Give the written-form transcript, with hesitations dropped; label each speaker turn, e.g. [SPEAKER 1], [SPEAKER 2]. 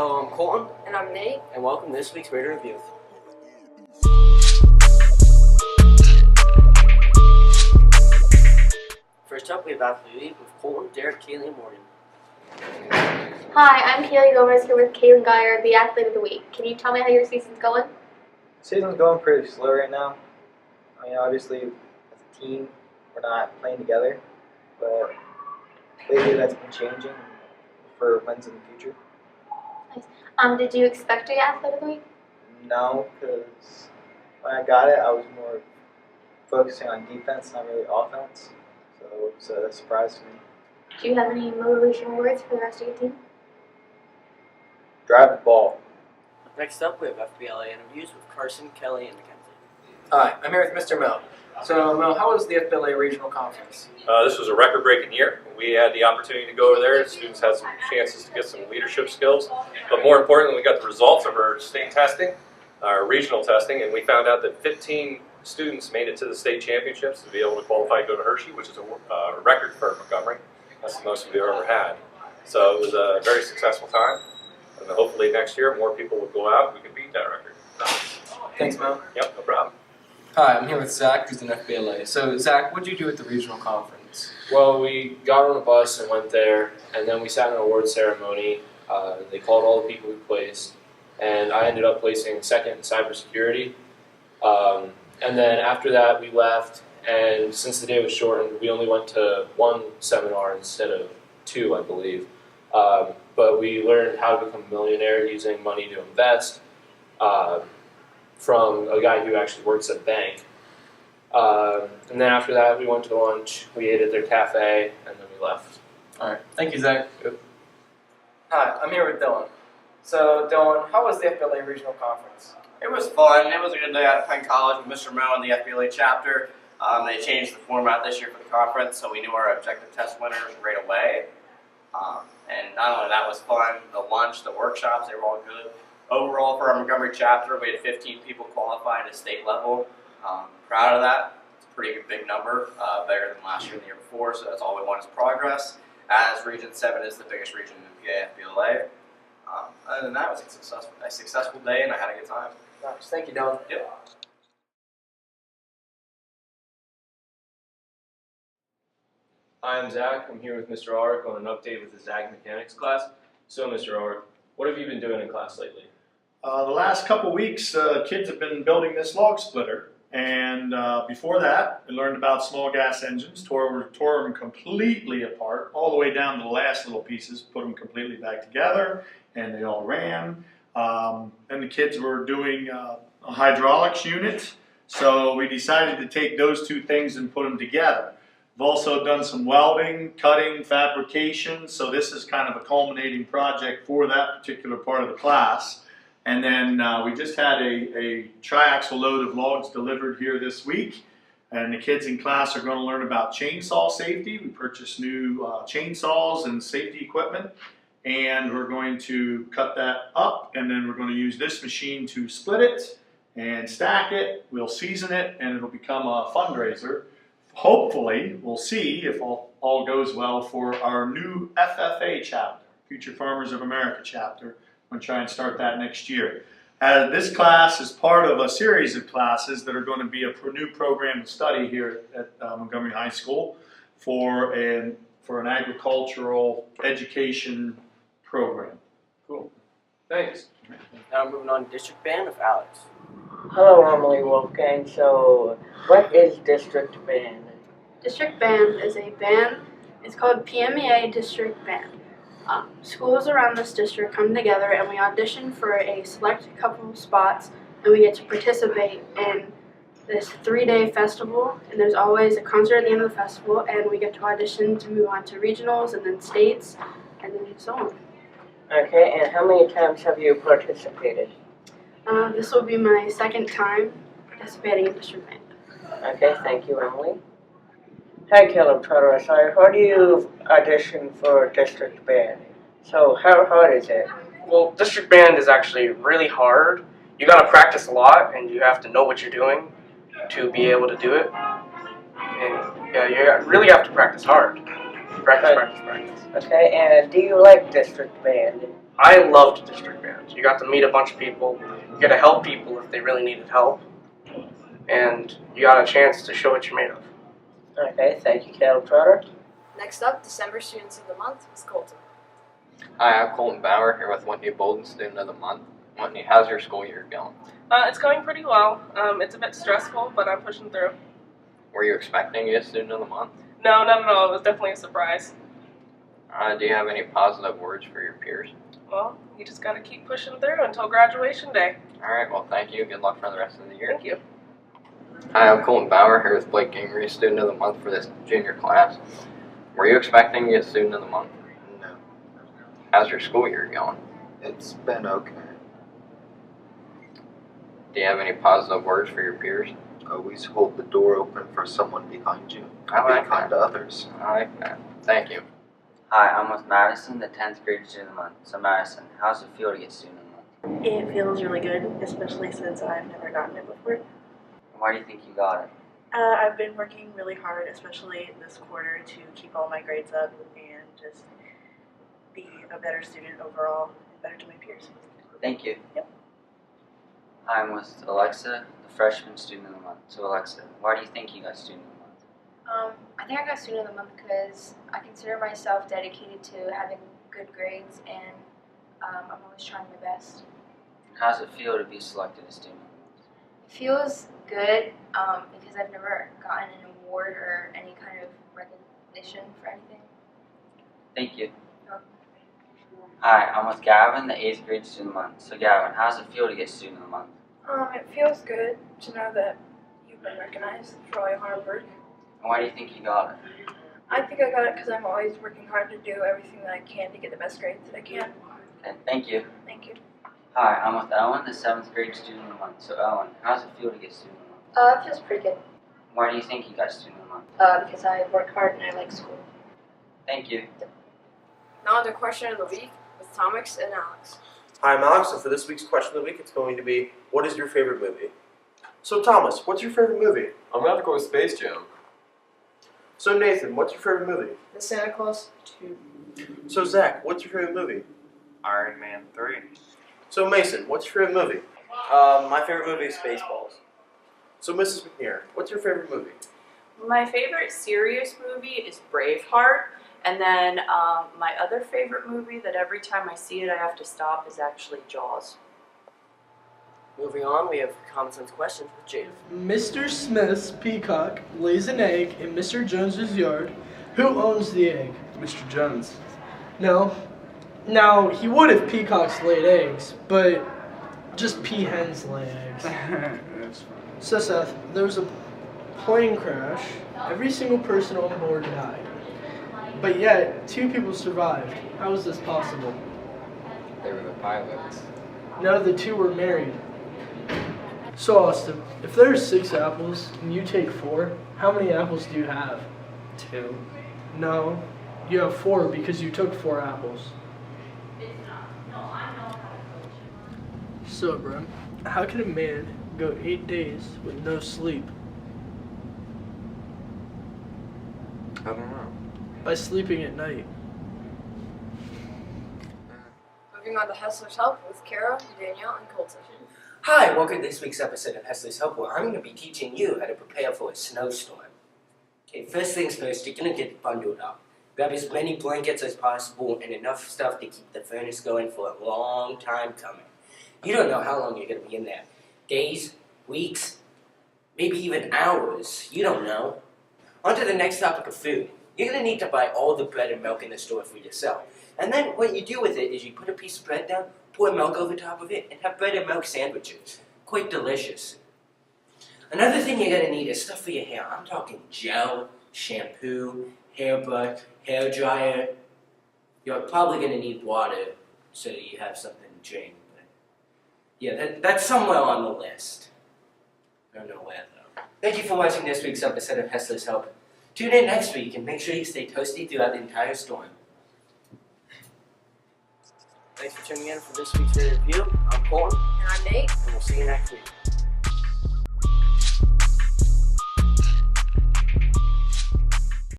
[SPEAKER 1] Hello, I'm Colton.
[SPEAKER 2] And I'm Nate.
[SPEAKER 1] And welcome to this week's Radio Review. First up, we have Athlete with Colton, Derek, Kaylee, and Morgan.
[SPEAKER 3] Hi, I'm Kaylee Gomez here with Kaylin Geyer, the Athlete of the Week. Can you tell me how your season's going?
[SPEAKER 4] Season's going pretty slow right now. I mean, obviously, as a team, we're not playing together, but lately that's been changing for wins in the future.
[SPEAKER 3] Nice. Did you expect to get Athlete of the Week?
[SPEAKER 4] No, because when I got it, I was more focusing on defense, not really offense. So it's a surprise to me.
[SPEAKER 3] Do you have any motivational words for the rest of your team?
[SPEAKER 4] Drive the ball.
[SPEAKER 1] Next up, we have FBLA interviews with Carson, Kelly, and Mackenzie.
[SPEAKER 5] Hi, I'm here with Mr. Mel. So, Mel, how was the FBLA Regional Conference?
[SPEAKER 6] This was a record-breaking year. We had the opportunity to go over there. Students had some chances to get some leadership skills. But more importantly, we got the results of our state testing, our regional testing, and we found out that 15 students made it to the state championships to be able to qualify to go to Hershey, which is a record for Montgomery. That's the most we've ever had. So it was a very successful time. And hopefully next year, more people will go out and we can beat that record.
[SPEAKER 5] Thanks, Mel.
[SPEAKER 6] Yep, no problem.
[SPEAKER 5] Hi, I'm here with Zach, who's an FBLA. So, Zach, what did you do at the regional conference?
[SPEAKER 7] Well, we got on a bus and went there, and then we sat in an award ceremony. They called all the people we placed, and I ended up placing second in cybersecurity. And then after that, we left, and since the day was shortened, we only went to one seminar instead of two, I believe. But we learned how to become a millionaire using money to invest from a guy who actually works at a bank. And then after that, we went to lunch, we ate at their cafe, and then we left.
[SPEAKER 5] All right. Thank you, Zach.
[SPEAKER 7] Yep.
[SPEAKER 5] Hi, I'm here with Dylan. So, Dylan, how was the FBLA Regional Conference?
[SPEAKER 8] It was fun. It was a good day out at Penn College with Mr. Moe and the FBLA chapter. They changed the format this year for the conference, so we knew our objective test winners right away. And not only that was fun, the lunch, the workshops, they were all good. Overall, for our Montgomery chapter, we had 15 people qualified at state level. Proud of that. It's a pretty big number, better than last year and the year before, so that's all we want is progress, as Region 7 is the biggest region in the FBLA. Other than that, it was a successful day, and I had a good time.
[SPEAKER 5] Nice. Thank you, Dylan.
[SPEAKER 8] Yep.
[SPEAKER 7] Hi, I'm Zach. I'm here with Mr. Ark on an update with the Zag Mechanics class. So, Mr. Ark, what have you been doing in class lately?
[SPEAKER 9] The last couple weeks, kids have been building this log splitter, and before that, we learned about small gas engines, tore them completely apart, all the way down to the last little pieces, put them completely back together, and they all ran. Then the kids were doing a hydraulics unit, so we decided to take those two things and put them together. We've also done some welding, cutting, fabrication, so this is kind of a culminating project for that particular part of the class. And then we just had a triaxle load of logs delivered here this week, and the kids in class are going to learn about chainsaw safety. We purchased new chainsaws and safety equipment, and we're going to cut that up, and then we're going to use this machine to split it and stack it. We'll season it, and it'll become a fundraiser. Hopefully, we'll see if all goes well for our new FFA chapter, Future Farmers of America chapter. I'm going to try and start that next year. This class is part of a series of classes that are going to be a new program of study here at Montgomery High School for an agricultural education program.
[SPEAKER 7] Cool. Thanks.
[SPEAKER 1] Now moving on to District Band of Alex.
[SPEAKER 2] Hello, Emily Wolfgang. So, what is District Band?
[SPEAKER 10] District Band is a band. It's called PMEA District Band. Schools around this district come together and we audition for a select couple of spots, and we get to participate in this 3-day festival, and there's always a concert at the end of the festival, and we get to audition to move on to regionals and then states and then so on.
[SPEAKER 2] Okay, and how many times have you participated?
[SPEAKER 10] This will be my second time participating in District Band.
[SPEAKER 2] Okay, thank you, Emily. Hi, Caleb Trotter. Sorry, how do you audition for District Band? So, how hard is it?
[SPEAKER 11] Well, District Band is actually really hard. You gotta practice a lot, and you have to know what you're doing to be able to do it. And yeah, you really have to practice hard. Practice.
[SPEAKER 2] Okay, and do you like District Band?
[SPEAKER 11] I loved district band. You got to meet a bunch of people, you got to help people if they really needed help, and you got a chance to show what you're made of.
[SPEAKER 2] Okay, thank you, Caleb Trotter.
[SPEAKER 12] Next up, December Students of the Month is Colton.
[SPEAKER 13] Hi, I'm Colton Bauer here with Whitney Bolden, Student of the Month. Whitney, how's your school year going?
[SPEAKER 14] It's going pretty well. It's a bit stressful, but I'm pushing through.
[SPEAKER 13] Were you expecting to get Student of the Month?
[SPEAKER 14] No, not at all. It was definitely a surprise.
[SPEAKER 13] Do you have any positive words for your peers?
[SPEAKER 14] Well, you just gotta keep pushing through until graduation day.
[SPEAKER 13] Alright, well thank you. Good luck for the rest of the year.
[SPEAKER 14] Thank you.
[SPEAKER 13] Hi, I'm Colton Bauer here with Blake Gingrey, Student of the Month for this junior class. Were you expecting to get Student of the Month?
[SPEAKER 15] No.
[SPEAKER 13] How's your school year going?
[SPEAKER 15] It's been okay.
[SPEAKER 13] Do you have any positive words for your peers?
[SPEAKER 15] Always hold the door open for someone behind you.
[SPEAKER 13] I like
[SPEAKER 15] Be kind to others.
[SPEAKER 13] I like that. Thank you.
[SPEAKER 16] Hi, I'm with Madison, the 10th grade Student of the Month. So Madison, how's it feel to get Student of the Month?
[SPEAKER 17] It feels really good, especially since I've never gotten it before.
[SPEAKER 16] Why do you think you got it?
[SPEAKER 17] I've been working really hard, especially this quarter, to keep all my grades up and just be a better student overall and better to my peers.
[SPEAKER 16] Thank you.
[SPEAKER 17] Yep.
[SPEAKER 16] Hi, I'm with Alexa, the freshman Student of the Month. So Alexa, why do you think you got Student of the Month?
[SPEAKER 3] I think I got Student of the Month because I consider myself dedicated to having good grades, and I'm always trying my best.
[SPEAKER 16] How does it feel to be selected as Student of the Month?
[SPEAKER 3] It feels good because I've never gotten an award or any kind of recognition for anything.
[SPEAKER 16] Thank you. Hi, I'm with Gavin, the 8th grade Student of the Month. So Gavin, how does it feel to get Student of the Month?
[SPEAKER 18] It feels good to know that you've been recognized for all your hard work.
[SPEAKER 16] And why do you think you got it?
[SPEAKER 18] I think I got it because I'm always working hard to do everything that I can to get the best grades that I can.
[SPEAKER 16] Okay, thank you.
[SPEAKER 18] Thank you.
[SPEAKER 16] Hi, I'm with Ellen, the 7th grade Student of the Month. So Ellen, how does it feel to get Student of the Month?
[SPEAKER 3] It feels pretty good.
[SPEAKER 16] Why do you think you got Student of the Month?
[SPEAKER 3] Because I work hard and I like school.
[SPEAKER 16] Thank you.
[SPEAKER 12] Now the question of the week with Thomas and Alex.
[SPEAKER 19] Hi, I'm Alex, and for this week's question of the week, it's going to be, what is your favorite movie? So Thomas, what's your favorite movie?
[SPEAKER 20] I'm gonna have to go with Space Jam.
[SPEAKER 19] So Nathan, what's your favorite movie?
[SPEAKER 1] The Santa Claus 2.
[SPEAKER 19] So Zach, what's your favorite movie?
[SPEAKER 8] Iron Man 3.
[SPEAKER 19] So Mason, what's your favorite movie?
[SPEAKER 1] My favorite movie is Spaceballs.
[SPEAKER 19] So Mrs. McNair, what's your favorite movie?
[SPEAKER 21] My favorite serious movie is Braveheart, and then my other favorite movie that every time I see it I have to stop is actually Jaws.
[SPEAKER 1] Moving on, we have comments and questions with Jade.
[SPEAKER 22] Mr. Smith's peacock lays an egg in Mr. Jones's yard. Who owns the egg?
[SPEAKER 20] Mr. Jones.
[SPEAKER 22] No. Now, he would if peacocks laid eggs, but just peahens lay eggs.
[SPEAKER 20] That's fine.
[SPEAKER 22] So Seth, there was a plane crash. Every single person on board died. But yet, 2 people survived. How is this possible?
[SPEAKER 13] They were the pilots.
[SPEAKER 22] No, the 2 were married. So Austin, if there are 6 apples and you take 4, how many apples do you have?
[SPEAKER 1] 2.
[SPEAKER 22] No, you have 4 because you took 4 apples. So bro, how can a man go 8 days with no sleep?
[SPEAKER 20] I don't know.
[SPEAKER 22] By sleeping at night.
[SPEAKER 12] Moving on to Hessler's Help with Kara, Danielle, and Colton.
[SPEAKER 23] Hi, welcome to this week's episode of Hessler's Help, where I'm going to be teaching you how to prepare for a snowstorm. Okay, first things first, you're going to get bundled up. Grab as many blankets as possible and enough stuff to keep the furnace going for a long time coming. You don't know how long you're going to be in there. Days, weeks, maybe even hours. You don't know. On to the next topic of food. You're going to need to buy all the bread and milk in the store for yourself. And then what you do with it is you put a piece of bread down, pour milk over top of it, and have bread and milk sandwiches. Quite delicious. Another thing you're going to need is stuff for your hair. I'm talking gel, shampoo, hairbrush, hair dryer. You're probably going to need water so that you have something to drink. But yeah, that's somewhere on the list. I don't know where though. Thank you for watching this week's episode of Hessler's Help. Tune in next week and make sure you stay toasty throughout the entire storm.
[SPEAKER 1] Thanks for tuning in for this week's review. I'm Colton.
[SPEAKER 12] And I'm Nate.
[SPEAKER 1] And we'll see you next week.